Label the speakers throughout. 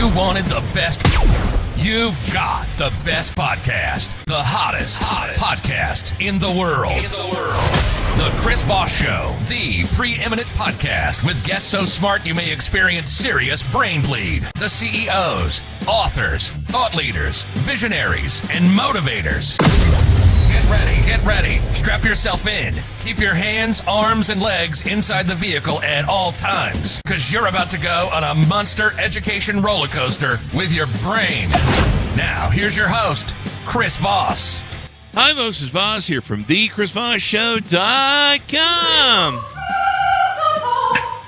Speaker 1: You wanted the best. You've got the best podcast. The hottest podcast in the world. The Chris Voss Show, the preeminent podcast with guests so smart you may experience serious brain bleed. The CEOs, authors, thought leaders, visionaries, and motivators. Get ready. Strap yourself in. Keep your hands, arms, and legs inside the vehicle at all times, because you're about to go on a monster education roller coaster with your brain. Now, here's your host, Chris Voss.
Speaker 2: Hi, folks. It's Voss here from thechrisvossshow.com.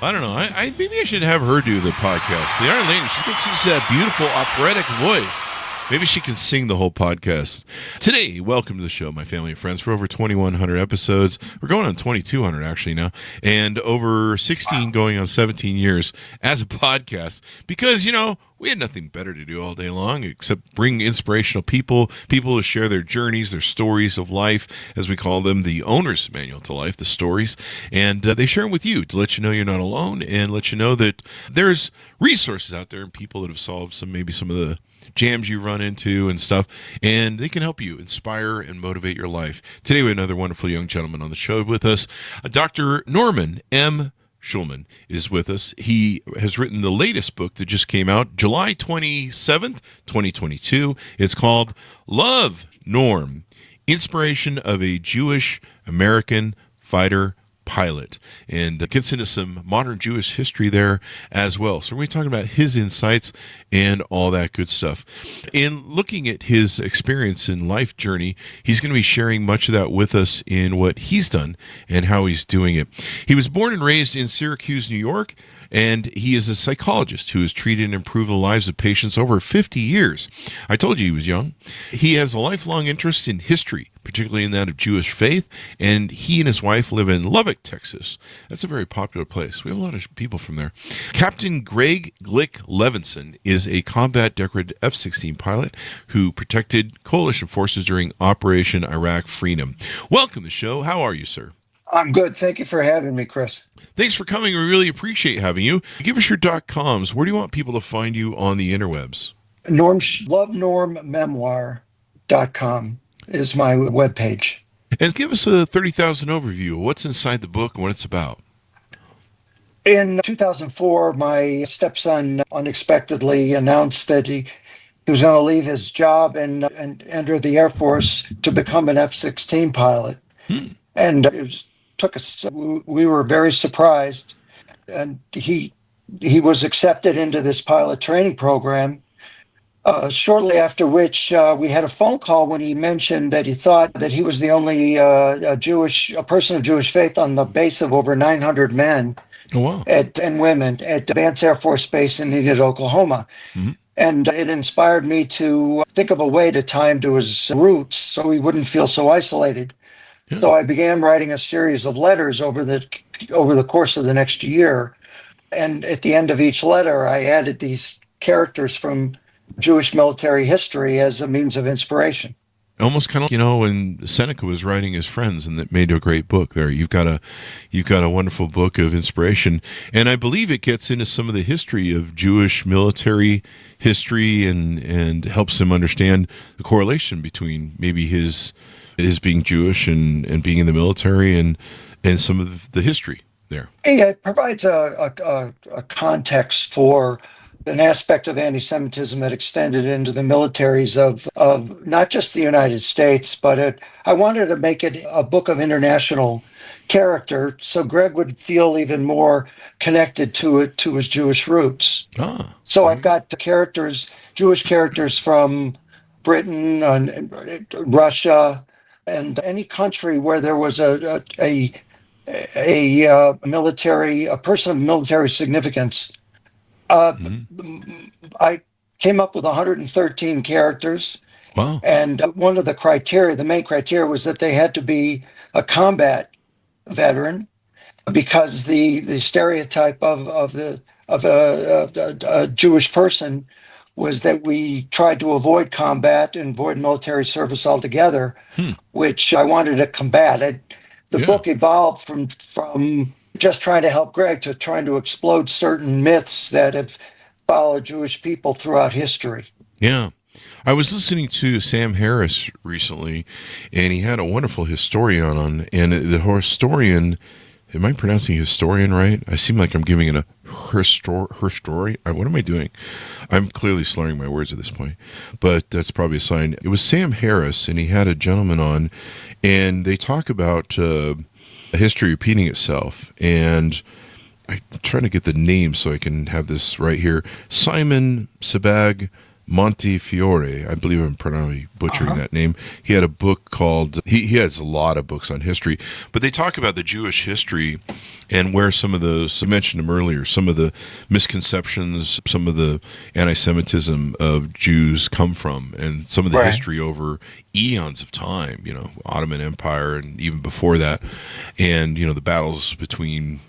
Speaker 2: I don't know. Maybe I should have her do the podcast. The Iron Lady, she's got that beautiful operatic voice. Maybe she can sing the whole podcast. Today, welcome to the show, my family and friends. For over 2,100 episodes. We're going on 2,200 actually now. And over 16 going on 17 years as a podcast. Because, you know, we had nothing better to do all day long except bring inspirational people to share their journeys, their stories of life, as we call them, the owner's manual to life, the stories. And they share them with you to let you know you're not alone and let you know that there's resources out there and people that have solved maybe some of the jams you run into and stuff, and they can help you inspire and motivate your life. Today we have another wonderful young gentleman on the show with us. Dr. Norman M. Shulman is with us. He has written the latest book that just came out July 27th, 2022. It's called Love, Norm, Inspiration of a Jewish American Fighter Pilot, and gets into some modern Jewish history there as well. So we're talking about his insights and all that good stuff. In looking at his experience and life journey, he's going to be sharing much of that with us in what he's done and how he's doing it. He was born and raised in Syracuse, New York, and he is a psychologist who has treated and improved the lives of patients over 50 years. I told you he was young. He has a lifelong interest in history, particularly in that of Jewish faith, and he and his wife live in Lubbock, Texas. That's a very popular place. We have a lot of people from there. Captain Greg Glick Levinson is a combat decorated F-16 pilot who protected coalition forces during Operation Iraq Freedom. Welcome to the show. How are you, sir?
Speaker 3: I'm good. Thank you for having me, Chris.
Speaker 2: Thanks for coming. We really appreciate having you. Give us your .coms. Where do you want people to find you on the interwebs?
Speaker 3: LoveNormMemoir.com is my webpage.
Speaker 2: And give us a 30,000 overview of what's inside the book and what it's about.
Speaker 3: In 2004, my stepson unexpectedly announced that he was going to leave his job and enter the Air Force to become an F-16 pilot. And took us. We were very surprised, and he was accepted into this pilot training program. Shortly after which, we had a phone call when he mentioned that he thought that he was the only a person of Jewish faith on the base of over 900 men and women at Vance Air Force Base in Enid, Oklahoma. Mm-hmm. And it inspired me to think of a way to tie him to his roots so he wouldn't feel so isolated. Yeah. So I began writing a series of letters over the course of the next year. And at the end of each letter, I added these characters from Jewish military history as a means of inspiration.
Speaker 2: Almost kind of, when Seneca was writing his friends, and that made a great book there. You've got a wonderful book of inspiration. And I believe it gets into some of the history of Jewish military history and helps him understand the correlation between maybe his being Jewish and being in the military and some of the history there.
Speaker 3: Yeah, it provides a context for an aspect of anti-Semitism that extended into the militaries of not just the United States, but I wanted to make it a book of international character so Greg would feel even more connected to his Jewish roots. So I've got Jewish characters from Britain and Russia, and any country where there was a person of military significance. I came up with 113 characters.
Speaker 2: Wow.
Speaker 3: And one of the main criteria was that they had to be a combat veteran, because the stereotype of a Jewish person was that we tried to avoid combat and avoid military service altogether, which I wanted to combat. The book evolved from just trying to help Greg to trying to explode certain myths that have follow Jewish people throughout history.
Speaker 2: Yeah. I was listening to Sam Harris recently, and he had a wonderful historian on, and the historian, am I pronouncing historian right? I seem like I'm giving it a herstory. What am I doing? I'm clearly slurring my words at this point, but that's probably a sign. It was Sam Harris, and he had a gentleman on, and they talk about history repeating itself, and I'm trying to get the name so I can have this right here. Simon Sebag Montefiore, I believe I'm probably butchering that name. He had a book called, he has a lot of books on history, but they talk about the Jewish history and where some of those, I mentioned them earlier, some of the misconceptions, some of the anti-Semitism of Jews come from, and some of the history over eons of time, Ottoman Empire and even before that, and, the battles between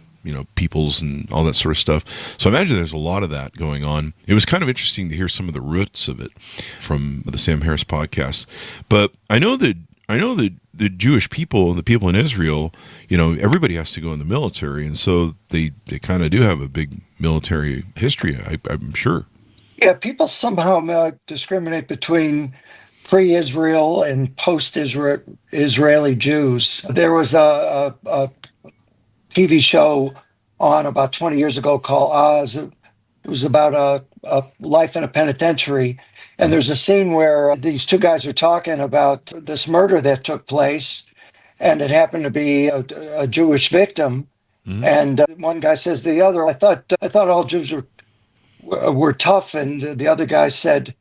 Speaker 2: peoples and all that sort of stuff. So I imagine there's a lot of that going on. It was kind of interesting to hear some of the roots of it from the Sam Harris podcast. But I know that the Jewish people and the people in Israel, everybody has to go in the military, and so they kind of do have a big military history, I'm sure.
Speaker 3: Yeah, people somehow discriminate between pre-Israel and post-Israeli Jews. There was a TV show on about 20 years ago called Oz. It was about a life in a penitentiary. And there's a scene where these two guys are talking about this murder that took place, and it happened to be a Jewish victim. Mm-hmm. And one guy says to the other, I thought all Jews were tough. And the other guy said,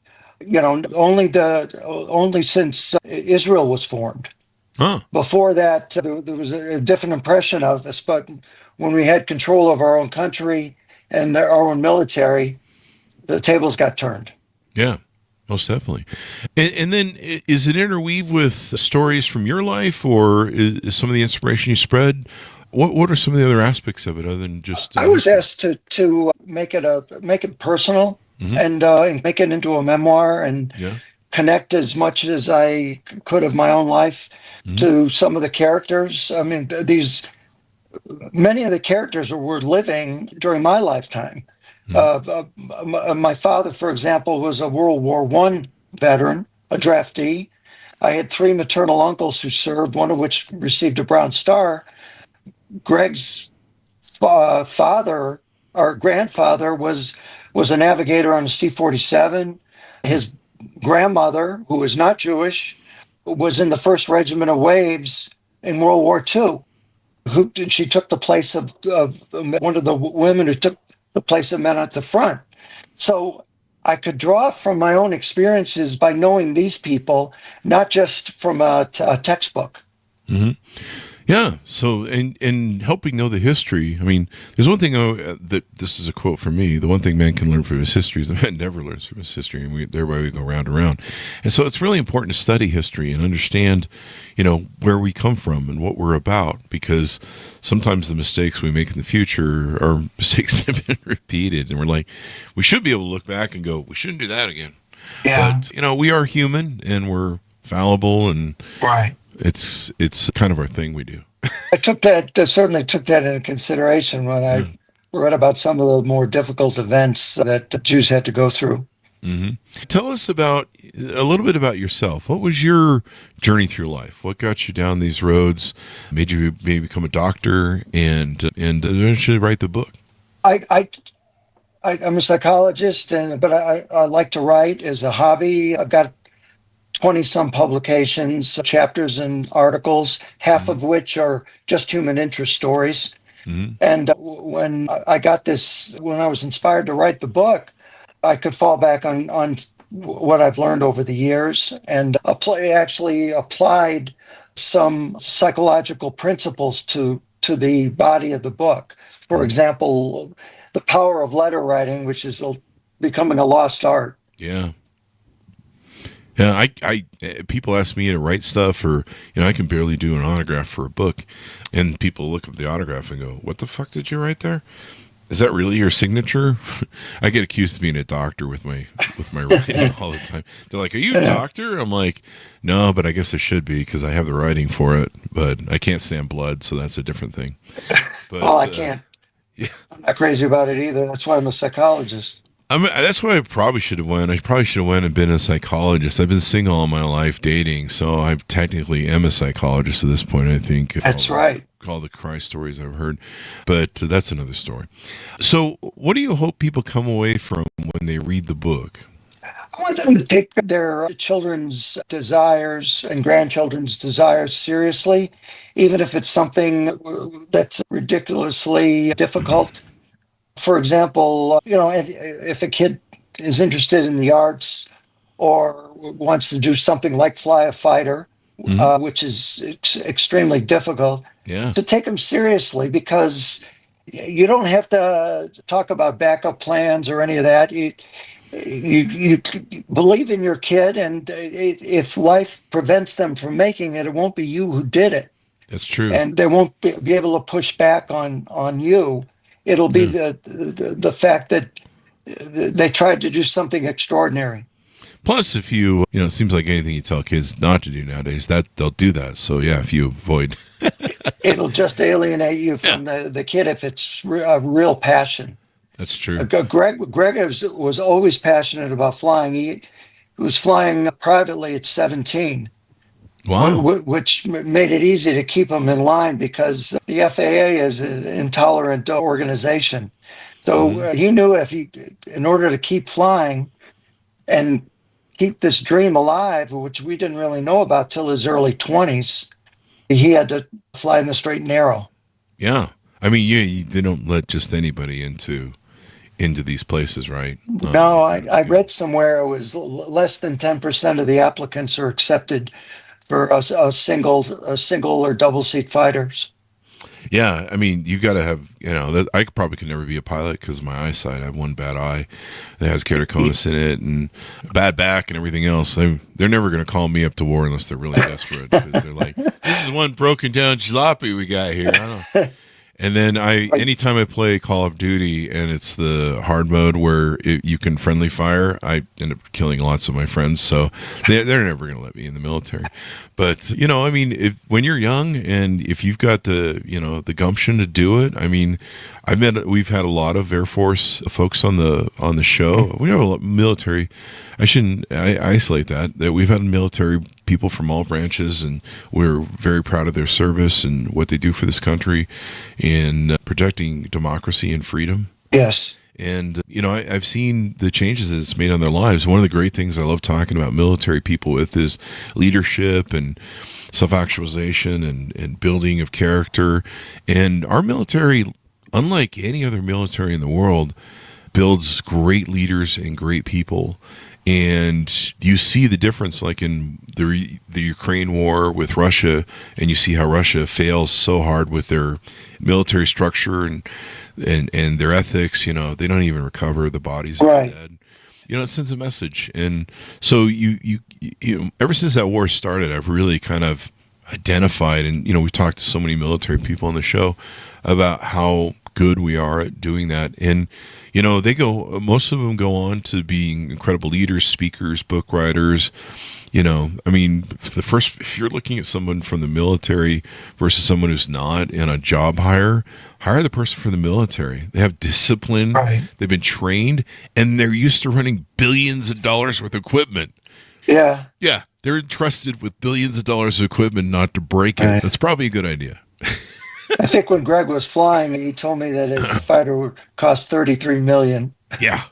Speaker 3: only since Israel was formed.
Speaker 2: Huh.
Speaker 3: Before that, there was a different impression of us, but when we had control of our own country and our own military, the tables got turned.
Speaker 2: Yeah, most definitely. And then is it interweave with stories from your life, or is some of the inspiration you spread? What are some of the other aspects of it other than just...
Speaker 3: I was asked to make it personal, mm-hmm. and make it into a memoir, and connect as much as I could of my own life to some of the characters. I mean, many of the characters were living during my lifetime. My father, for example, was a World War I veteran, a draftee. I had 3 maternal uncles who served, one of which received a Bronze Star. Greg's father, or grandfather, was a navigator on a C-47. His grandmother, who was not Jewish, was in the 1st Regiment of Waves in World War II. She took the place of one of the women who took the place of men at the front. So I could draw from my own experiences by knowing these people, not just from a textbook.
Speaker 2: Mm-hmm. Yeah. So, and helping know the history. I mean, there's one thing that this is a quote from me. The one thing man can learn from his history is that man never learns from his history, and thereby we go round and round. And so it's really important to study history and understand, where we come from and what we're about, because sometimes the mistakes we make in the future are mistakes that have been repeated, and we're like, we should be able to look back and go, we shouldn't do that again.
Speaker 3: Yeah.
Speaker 2: But, we are human and we're fallible, and
Speaker 3: right.
Speaker 2: It's kind of our thing we do.
Speaker 3: I certainly took that into consideration when I read about some of the more difficult events that Jews had to go through.
Speaker 2: Mm-hmm. Tell us a little bit about yourself. What was your journey through life? What got you down these roads, made you maybe become a doctor, and eventually write the book?
Speaker 3: I'm a psychologist, but I like to write as a hobby. I've got 20-some publications, chapters and articles, half of which are just human interest stories. Mm-hmm. And when I was inspired to write the book, I could fall back on what I've learned over the years, and actually applied some psychological principles to the body of the book. For example, the power of letter writing, which is becoming a lost art.
Speaker 2: Yeah. Yeah, people ask me to write stuff, or I can barely do an autograph for a book, and people look at the autograph and go, "What the fuck did you write there? Is that really your signature?" I get accused of being a doctor with my writing all the time. They're like, "Are you a doctor?" I'm like, "No, but I guess I should be because I have the writing for it, but I can't stand blood, so that's a different thing." But,
Speaker 3: I can't.
Speaker 2: Yeah,
Speaker 3: I'm not crazy about it either. That's why I'm a psychologist.
Speaker 2: That's why I probably should have went. I probably should have went and been a psychologist. I've been single all my life, dating, so I technically am a psychologist at this point. I think.
Speaker 3: That's right.
Speaker 2: All the cry stories I've heard, but that's another story. So, what do you hope people come away from when they read the book?
Speaker 3: I want them to take their children's desires and grandchildren's desires seriously, even if it's something that's ridiculously difficult. For example, if a kid is interested in the arts or wants to do something like fly a fighter, which is extremely difficult, to take them seriously, because you don't have to talk about backup plans or any of that. You believe in your kid, and if life prevents them from making it, it won't be you who did it.
Speaker 2: That's true.
Speaker 3: And they won't be able to push back on you. It'll be the fact that they tried to do something extraordinary.
Speaker 2: Plus, if you it seems like anything you tell kids not to do nowadays, that they'll do that. So yeah, if you avoid,
Speaker 3: it'll just alienate you from the kid if it's a real passion.
Speaker 2: That's true.
Speaker 3: Greg was always passionate about flying. He was flying privately at 17.
Speaker 2: Wow.
Speaker 3: Which made it easy to keep him in line, because the FAA is an intolerant organization. So he knew in order to keep flying and keep this dream alive, which we didn't really know about till his early 20s, he had to fly in the straight and narrow.
Speaker 2: Yeah. I mean, they don't let just anybody into these places, right?
Speaker 3: No, I read somewhere it was less than 10% of the applicants are accepted for a single or double seat fighters.
Speaker 2: Yeah, I mean, you got to have, I probably could never be a pilot because of my eyesight. I have one bad eye that has keratoconus in it and a bad back and everything else. They're never going to call me up to war unless they're really desperate, because they're like, this is one broken down jalopy we got here. I don't. And then anytime I play Call of Duty and it's the hard mode where you can friendly fire, I end up killing lots of my friends. So they're never going to let me in the military. But, I mean, when you're young and if you've got the gumption to do it, I mean, we've had a lot of Air Force folks on the show. We have a lot of military. I isolate that we've had military people from all branches, and we're very proud of their service and what they do for this country in protecting democracy and freedom.
Speaker 3: Yes.
Speaker 2: And, I've seen the changes that it's made on their lives. One of the great things I love talking about military people with is leadership and self-actualization and building of character. And our military, unlike any other military in the world, builds great leaders and great people. And you see the difference, like in the Ukraine war with Russia, and you see how Russia fails so hard with their military structure and their ethics. They don't even recover the bodies of the dead. It sends a message. And so you ever since that war started, I've really kind of identified, and we've talked to so many military people on the show about how good we are at doing that. And most of them go on to being incredible leaders, speakers, book writers. I mean, if you're looking at someone from the military versus someone who's not in a job hire the person from the military. They have discipline, they've been trained, and they're used to running billions of dollars worth of equipment.
Speaker 3: Yeah.
Speaker 2: Yeah, they're entrusted with billions of dollars of equipment not to break it. That's probably a good idea.
Speaker 3: I think when Greg was flying, he told me that his fighter would cost $33 million.
Speaker 2: Yeah.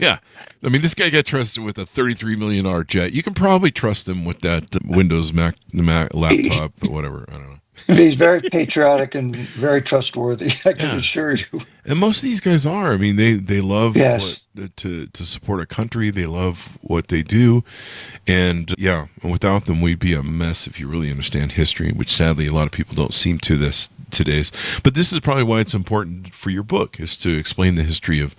Speaker 2: Yeah. I mean, this guy got trusted with a $33 million jet. You can probably trust him with that Windows Mac laptop or whatever. I don't know.
Speaker 3: He's very patriotic and very trustworthy, I can assure you.
Speaker 2: And most of these guys are. I mean, they love to support a country. They love what they do. And without them, we'd be a mess if you really understand history, which sadly a lot of people don't seem to today's. But this is probably why it's important for your book, is to explain the history of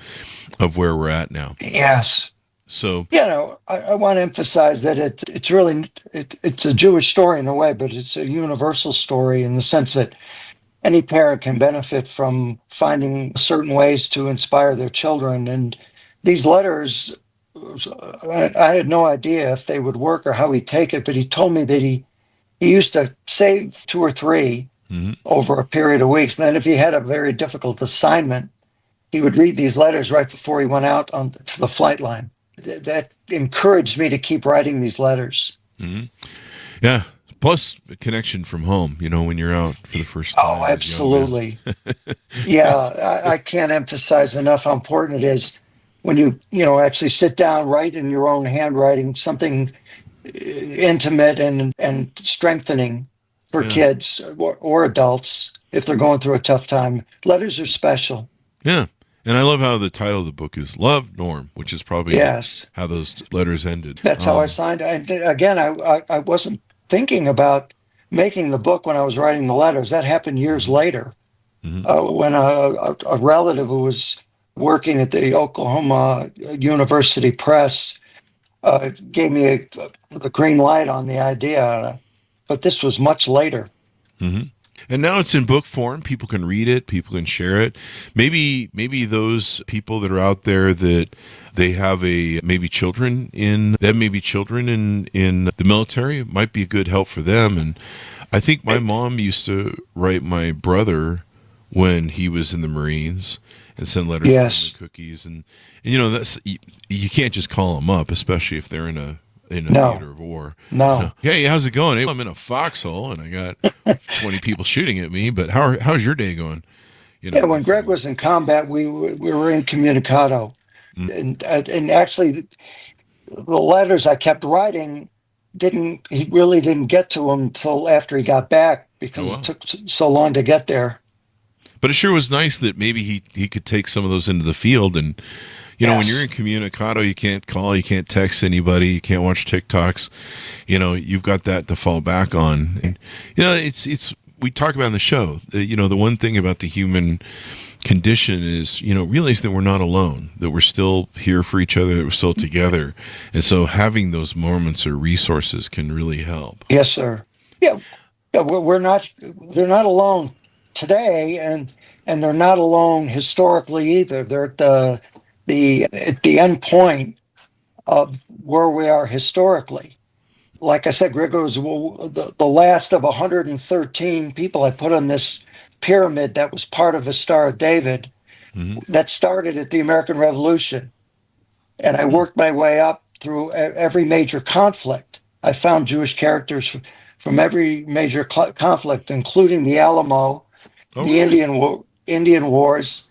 Speaker 2: where we're at now.
Speaker 3: Yes.
Speaker 2: So
Speaker 3: I want to emphasize that it's really a Jewish story in a way, but it's a universal story in the sense that any parent can benefit from finding certain ways to inspire their children. And these letters, I had no idea if they would work or how he'd take it, but he told me that he used to save 2 or 3 over a period of weeks. And then if he had a very difficult assignment, he would read these letters right before he went out to the flight line. That encouraged me to keep writing these letters.
Speaker 2: Mm-hmm. Yeah. Plus a connection from home, when you're out for the first time.
Speaker 3: Oh, absolutely. Yeah, I can't emphasize enough how important it is when you actually sit down, write in your own handwriting, something intimate and strengthening for kids or adults if they're going through a tough time. Letters are special.
Speaker 2: Yeah. And I love how the title of the book is Love, Norm, which is probably how those letters ended.
Speaker 3: That's how I signed it. And again, I wasn't thinking about making the book when I was writing the letters. That happened years later, when a relative who was working at the Oklahoma University Press gave me the green light on the idea. But this was much later.
Speaker 2: Mm-hmm. And now it's in book form. People can read it. People can share it. Maybe those people that are out there that they have maybe children in the military. It might be a good help for them. And I think my mom used to write my brother when he was in the Marines and send letters and cookies. And that's you can't just call them up, especially if they're in a theater of war.
Speaker 3: No.
Speaker 2: Hey, how's it going? Hey, I'm in a foxhole and I got 20 people shooting at me, but how's your day going?
Speaker 3: When Greg was in combat, we were incommunicado. And actually the letters I kept writing he really didn't get to them until after he got back because it took so long to get there.
Speaker 2: But it sure was nice that maybe he could take some of those into the field. And when you're incommunicado, you can't call, you can't text anybody, you can't watch TikToks. You've got that to fall back on. And it's we talk about in the show. The one thing about the human condition is realize that we're not alone, that we're still here for each other, that we're still together. And so having those moments or resources can really help.
Speaker 3: Yes, sir. Yeah, we're not. They're not alone today, and they're not alone historically either. They're at the end point of where we are historically. Like I said, Gregor was the last of 113 people I put on this pyramid that was part of the Star of David that started at the American Revolution. And I worked my way up through every major conflict. I found Jewish characters from every major conflict, including the Alamo, the Indian Wars.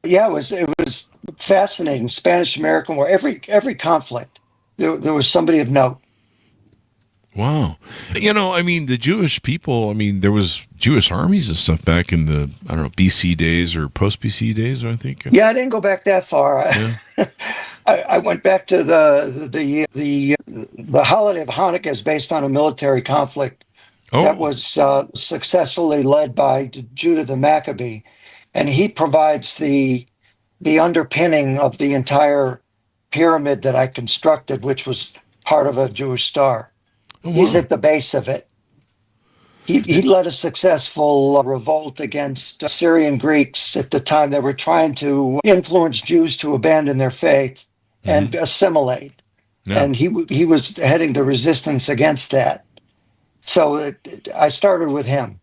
Speaker 3: Yeah, it was fascinating. Spanish-American War, every conflict, there was somebody of note.
Speaker 2: Wow. The Jewish people, there was Jewish armies and stuff back in the, BC days or post-BC days, I think.
Speaker 3: Yeah, I didn't go back that far. Yeah. I went back to the holiday of Hanukkah is based on a military conflict that was successfully led by Judah the Maccabee. And he provides the underpinning of the entire pyramid that I constructed, which was part of a Jewish star. Oh, wow. He's at the base of it. He led a successful revolt against Syrian Greeks at the time that were trying to influence Jews to abandon their faith and assimilate. Yeah. And he was heading the resistance against that. So I started with him.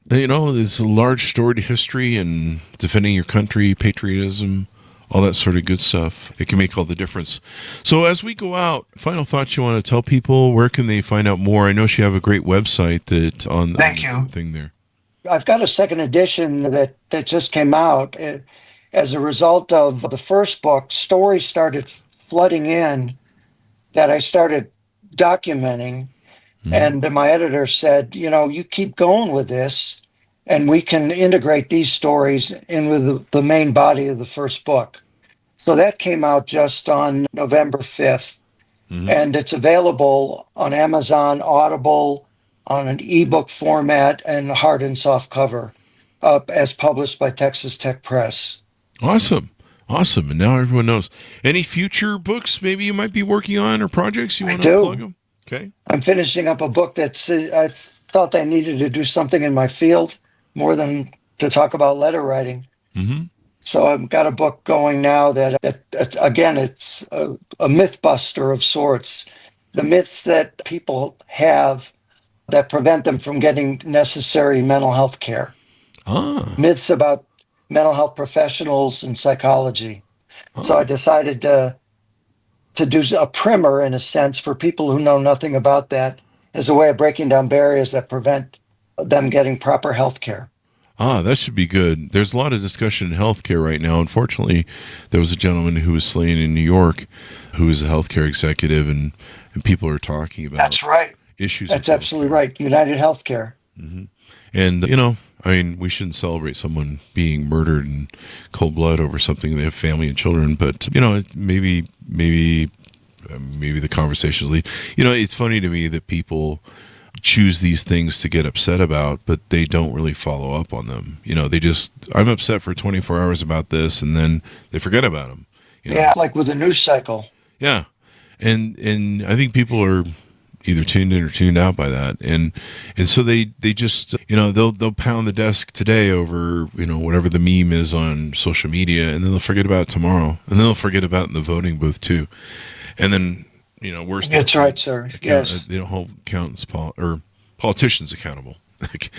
Speaker 2: There's a large storied history and defending your country, patriotism, all that sort of good stuff. It can make all the difference. So as we go out, final thoughts you want to tell people, where can they find out more? I know you have a great website that on the thing there.
Speaker 3: I've got a second edition that just came out. As a result of the first book, stories started flooding in that I started documenting. And my editor said, you keep going with this, and we can integrate these stories in with the main body of the first book. So that came out just on November 5th. And it's available on Amazon, Audible, on an ebook format, and hard and soft cover, as published by Texas Tech Press.
Speaker 2: Awesome. And now everyone knows. Any future books maybe you might be working on or projects you want to plug them? Okay.
Speaker 3: I'm finishing up a book I felt I needed to do something in my field more than to talk about letter writing. So I've got a book going now that again, it's a myth buster of sorts. The myths that people have that prevent them from getting necessary mental health care. Myths about mental health professionals and psychology. So I decided to do a primer, in a sense, for people who know nothing about that, as a way of breaking down barriers that prevent them getting proper health care.
Speaker 2: That should be good. There's a lot of discussion in healthcare right now. Unfortunately, there was a gentleman who was slain in New York who is a healthcare executive, and people are talking about
Speaker 3: That's right.
Speaker 2: issues.
Speaker 3: That's absolutely right. United Healthcare.
Speaker 2: Mm-hmm. And, I mean, we shouldn't celebrate someone being murdered in cold blood over something. They have family and children, but, maybe the conversation will lead. It's funny to me that people choose these things to get upset about, but they don't really follow up on them. I'm upset for 24 hours about this, and then they forget about them.
Speaker 3: Yeah, like with the news cycle.
Speaker 2: Yeah. And I think people are either tuned in or tuned out by that. And so they just, they'll pound the desk today over, whatever the meme is on social media, and then they'll forget about it tomorrow. And then they'll forget about it in the voting booth too. And then, worse.
Speaker 3: That's right, sir. Yes.
Speaker 2: They don't hold accountants or politicians accountable. They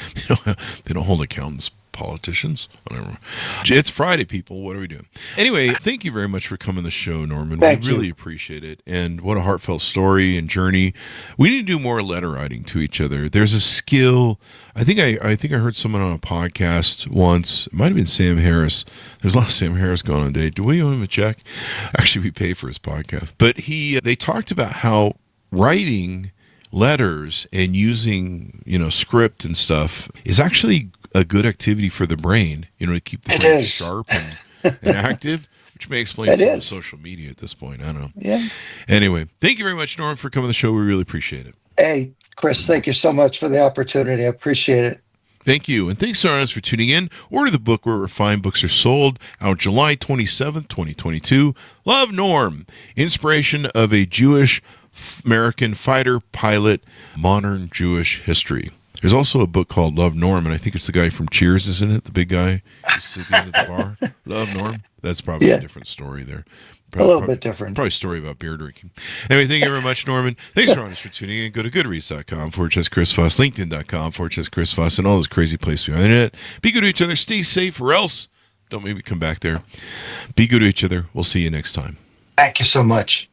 Speaker 2: don't hold accountants, politicians, whatever. It's Friday, people. What are we doing? Anyway, thank you very much for coming to the show, Norman.
Speaker 3: Thank
Speaker 2: we really
Speaker 3: you.
Speaker 2: appreciate it. And what a heartfelt story and journey. We need to do more letter writing to each other. There's a skill. I think I heard someone on a podcast once. It might have been Sam Harris. There's a lot of Sam Harris going on today. Do we owe him a check? Actually, we pay for his podcast. But they talked about how writing letters and using, script and stuff is actually a good activity for the brain, to keep the brain sharp and active, which may explain some of the social media at this point. I don't know.
Speaker 3: Yeah.
Speaker 2: Anyway, thank you very much, Norm, for coming to the show. We really appreciate it.
Speaker 3: Hey, Chris, thank you so much for the opportunity. I appreciate it.
Speaker 2: Thank you. And thanks to our audience for tuning in. Order the book where refined books are sold, out July 27th, 2022. Love, Norm. Inspiration of a Jewish American fighter pilot, modern Jewish history. There's also a book called Love, Norm, and I think it's the guy from Cheers, isn't it? The big guy who's sitting at the bar. Love, Norm. That's probably a different story there.
Speaker 3: A little bit different.
Speaker 2: Probably a story about beer drinking. Anyway, thank you very much, Norman. Thanks for tuning in. Go to goodreads.com/Chris Voss, LinkedIn.com/Chris Voss, and all those crazy places on the internet. Be good to each other. Stay safe, or else don't maybe come back there. Be good to each other. We'll see you next time.
Speaker 3: Thank you so much.